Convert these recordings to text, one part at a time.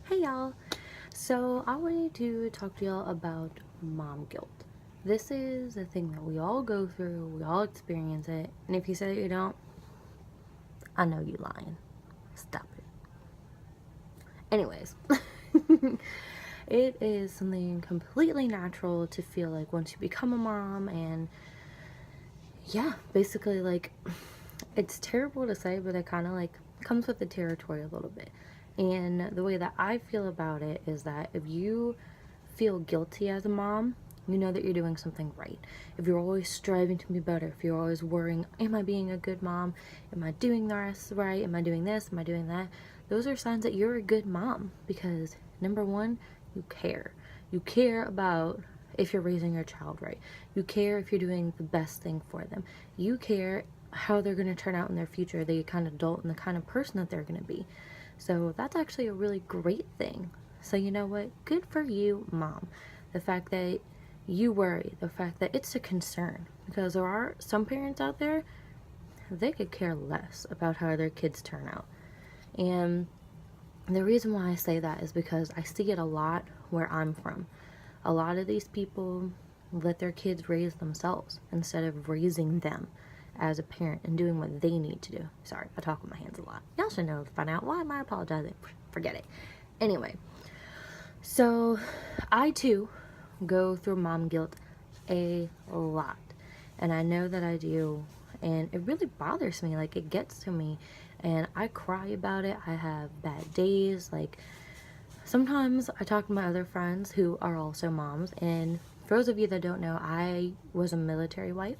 Hey y'all! So I wanted to talk to y'all about mom guilt. This is a thing that we all go through, we all experience it, and if you say you don't, I know you lying. Stop it. Anyways, it is something completely natural to feel like once you become a mom, and yeah, basically like it's terrible to say, but it kind of like comes with the territory a little bit. And the way that I feel about it is that if you feel guilty as a mom, you know that you're doing something right. If you're always striving to be better, if you're always worrying, am I being a good mom? Am I doing the rest right? Am I doing this? Am I doing that? Those are signs that you're a good mom because number one, you care. You care about if you're raising your child right. You care if you're doing the best thing for them. You care how they're going to turn out in their future, the kind of adult and the kind of person that they're going to be. So that's actually a really great thing. So you know what? Good for you, mom. The fact that you worry, the fact that it's a concern. Because there are some parents out there, they could care less about how their kids turn out. And the reason why I say that is because I see it a lot where I'm from. A lot of these people let their kids raise themselves instead of raising them as a parent and doing what they need to do. Sorry, I talk with my hands a lot. Y'all should know by now. Why am I apologizing? Forget it. Anyway, so I too go through mom guilt a lot. And I know that I do. And it really bothers me. Like, it gets to me. And I cry about it. I have bad days. Like, sometimes I talk to my other friends who are also moms. And for those of you that don't know, I was a military wife.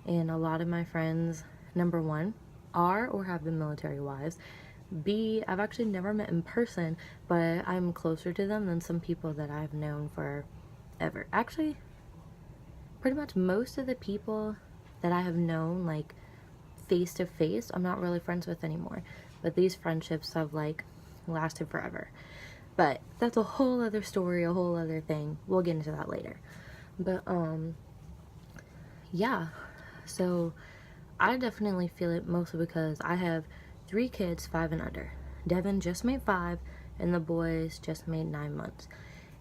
And a lot of my friends, number one, are or have been military wives. B, I've actually never met in person, but I'm closer to them than some people that I've known forever. Actually, pretty much most of the people that I have known, like, face to face, I'm not really friends with anymore. But these friendships have, like, lasted forever. But that's a whole other story, a whole other thing. We'll get into that later. But, yeah. So, I definitely feel it mostly because I have 3 kids, 5 and under. Devyn just made 5, and the boys just made 9 months.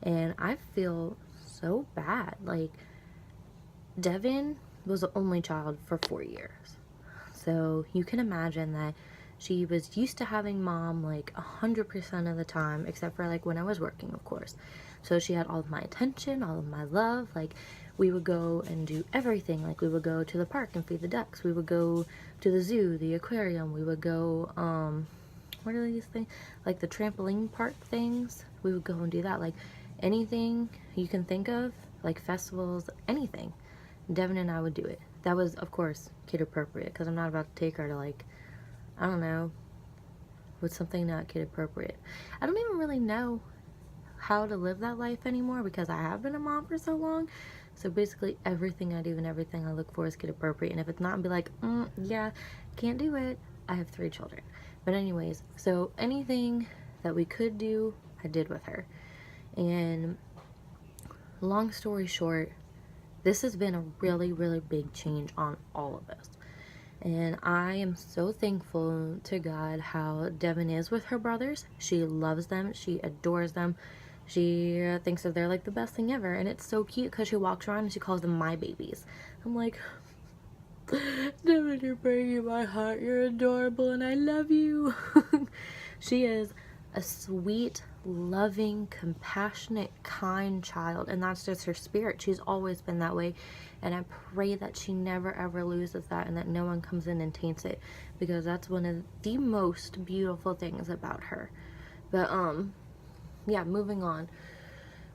And I feel so bad. Like, Devyn was the only child for 4 years. So you can imagine that she was used to having mom like 100% of the time, except for like when I was working, of course. So she had all of my attention, all of my love. Like, we would go and do everything. Like, we would go to the park and feed the ducks. We would go to the zoo, the aquarium. We would go, what are these things? Like the trampoline park things. We would go and do that. Like, anything you can think of, like festivals, anything. Devyn and I would do it. That was, of course, kid appropriate, because I'm not about to take her to, like, I don't know, with something not kid appropriate. I don't even really know how to live that life anymore because I have been a mom for so long. So basically everything I do and everything I look for is kid appropriate. And if it's not, I'll be like, yeah, can't do it. I have 3 children. But anyways, so anything that we could do, I did with her. And long story short, this has been a really, really big change on all of us. And I am so thankful to God how Devyn is with her brothers. She loves them. She adores them. She thinks that they're like the best thing ever. And it's so cute because she walks around and she calls them my babies. I'm like, Devyn, you're breaking my heart. You're adorable and I love you. She is a sweet, loving, compassionate, kind child, and that's just her spirit. She's always been that way, and I pray that she never ever loses that and that no one comes in and taints it, because that's one of the most beautiful things about her. But yeah, moving on.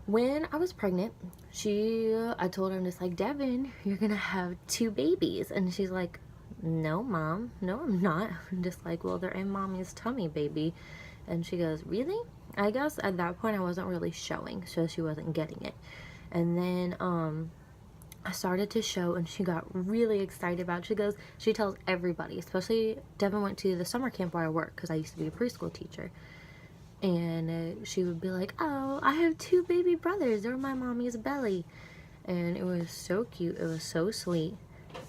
When I was pregnant, I told her, I'm just like, Devyn, you're gonna have 2 babies, and she's like, no, mom, no, I'm not. I'm just like, well, they're in mommy's tummy, baby. And she goes, really? I guess at that point I wasn't really showing, so she wasn't getting it. And then I started to show, and she got really excited about it. She tells everybody, especially Devyn went to the summer camp where I work because I used to be a preschool teacher. And she would be like, oh, I have 2 baby brothers. They're my mommy's belly. And it was so cute. It was so sweet.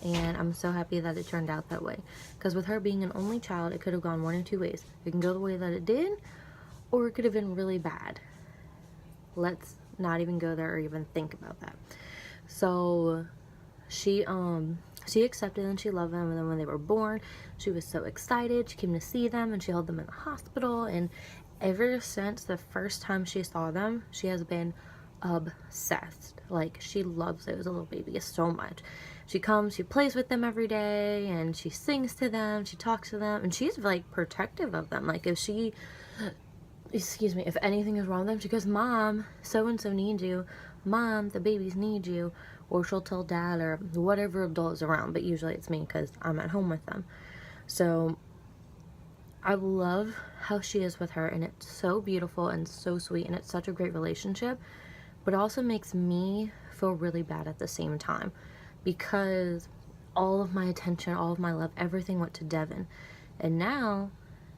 And I'm so happy that it turned out that way. Because with her being an only child, it could have gone one or 2 ways. It can go the way that it did, or it could have been really bad. Let's not even go there or even think about that. So she accepted and she loved them, and then when they were born, she was so excited. She came to see them and she held them in the hospital, and ever since the first time she saw them, she has been obsessed. Like, she loves those little babies so much. She comes, she plays with them every day, and she sings to them, she talks to them, and she's like protective of them. Like, if she, excuse me, if anything is wrong with them, she goes, Mom, so and so needs you. Mom, the babies need you. Or she'll tell Dad or whatever adult is around, but usually it's me because I'm at home with them. So I love how she is with her, and it's so beautiful and so sweet, and it's such a great relationship. But it also makes me feel really bad at the same time, because all of my attention, all of my love, everything went to Devyn. And now,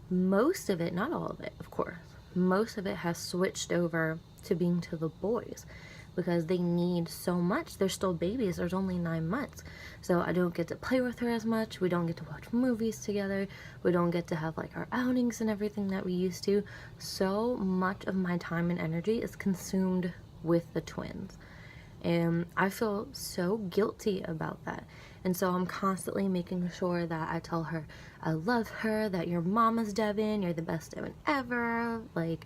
most of it, not all of it, of course, most of it has switched over to being to the boys, because they need so much. They're still babies. There's only 9 months. So I don't get to play with her as much. We don't get to watch movies together. We don't get to have like our outings and everything that we used to. So much of my time and energy is consumed with the twins. And I feel so guilty about that. And so I'm constantly making sure that I tell her I love her, that your mama's Devyn, you're the best Devyn ever, like,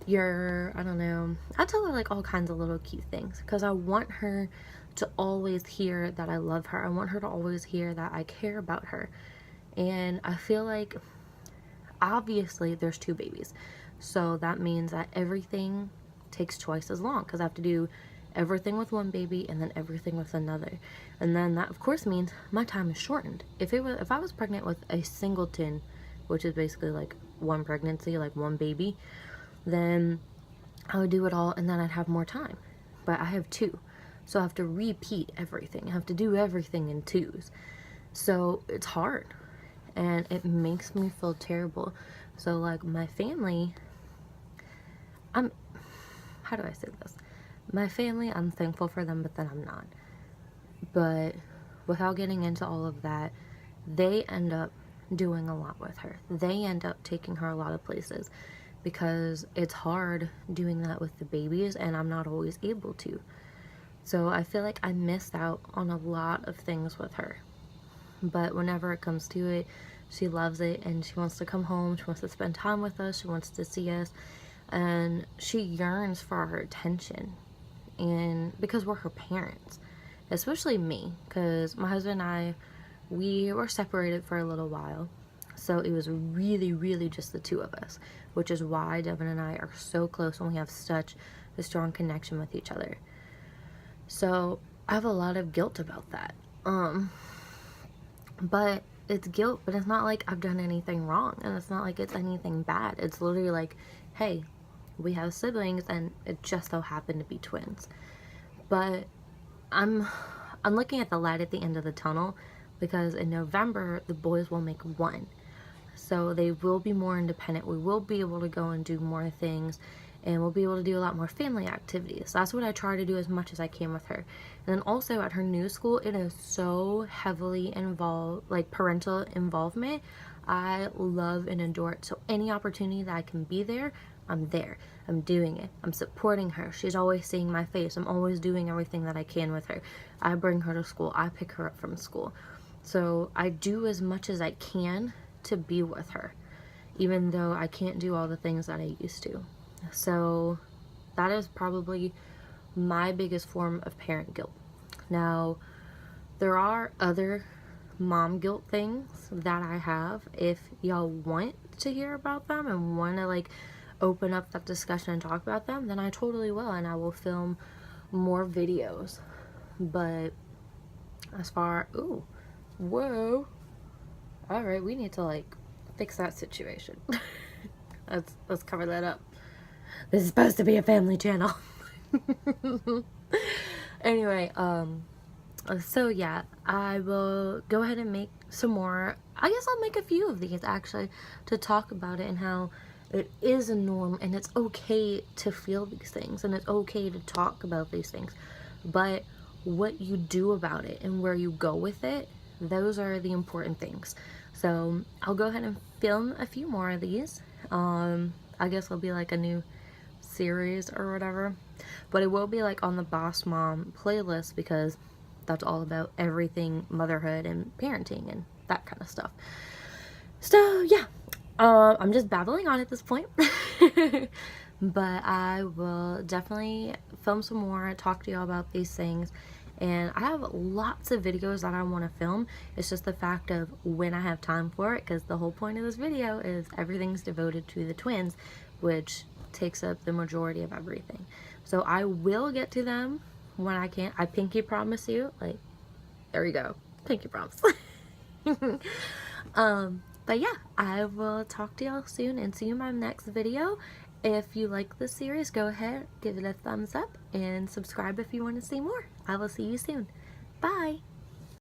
you're, I don't know, I tell her like all kinds of little cute things, because I want her to always hear that I love her. I want her to always hear that I care about her. And I feel like, obviously there's 2 babies, so that means that everything takes twice as long, because I have to do everything with one baby and then everything with another. And then that of course means my time is shortened. If I was pregnant with a singleton, which is basically like one pregnancy, like one baby, then I would do it all and then I'd have more time. But I have 2, so I have to repeat everything. I have to do everything in 2s. So it's hard, and it makes me feel terrible. So like my family, how do I say this? My family, I'm thankful for them, but then I'm not. But without getting into all of that, they end up doing a lot with her. They end up taking her a lot of places, because it's hard doing that with the babies, and I'm not always able to. So I feel like I missed out on a lot of things with her. But whenever it comes to it, she loves it, and she wants to come home, she wants to spend time with us, she wants to see us, and she yearns for our attention. And because we're her parents, especially me, because my husband and I, we were separated for a little while, so it was really, really just the 2 of us, which is why Devyn and I are so close and we have such a strong connection with each other. So I have a lot of guilt about that. But it's guilt, but it's not like I've done anything wrong, and it's not like it's anything bad. It's literally like, hey, we have siblings, and it just so happened to be twins. But I'm looking at the light at the end of the tunnel, because in November the boys will make 1, so they will be more independent. We will be able to go and do more things, and we'll be able to do a lot more family activities. That's what I try to do as much as I can with her. And then also at her new school, it is so heavily involved, like parental involvement. I love and adore it. So any opportunity that I can be there, I'm there. I'm doing it. I'm supporting her. She's always seeing my face. I'm always doing everything that I can with her. I bring her to school. I pick her up from school. So I do as much as I can to be with her, even though I can't do all the things that I used to. So that is probably my biggest form of parent guilt. Now, there are other mom guilt things that I have. If y'all want to hear about them and want to like open up that discussion and talk about them, then I totally will, and I will film more videos. But as far, ooh, whoa, all right, we need to like fix that situation. let's cover that up. This is supposed to be a family channel. Anyway, so yeah, I will go ahead and make some more. I guess I'll make a few of these actually to talk about it, and how it is a norm, and it's okay to feel these things, and it's okay to talk about these things. But what you do about it and where you go with it, those are the important things. So I'll go ahead and film a few more of these. I guess it'll be like a new series or whatever, but it will be like on the Boss Mom playlist because that's all about everything motherhood and parenting and that kind of stuff. So yeah, I'm just babbling on at this point. But I will definitely film some more, talk to y'all about these things, and I have lots of videos that I want to film. It's just the fact of when I have time for it, because the whole point of this video is everything's devoted to the twins, which takes up the majority of everything. So I will get to them when I can. I pinky promise you. Like, there you go, pinky promise. But yeah, I will talk to y'all soon and see you in my next video. If you like this series, go ahead, give it a thumbs up, and subscribe if you want to see more. I will see you soon. Bye!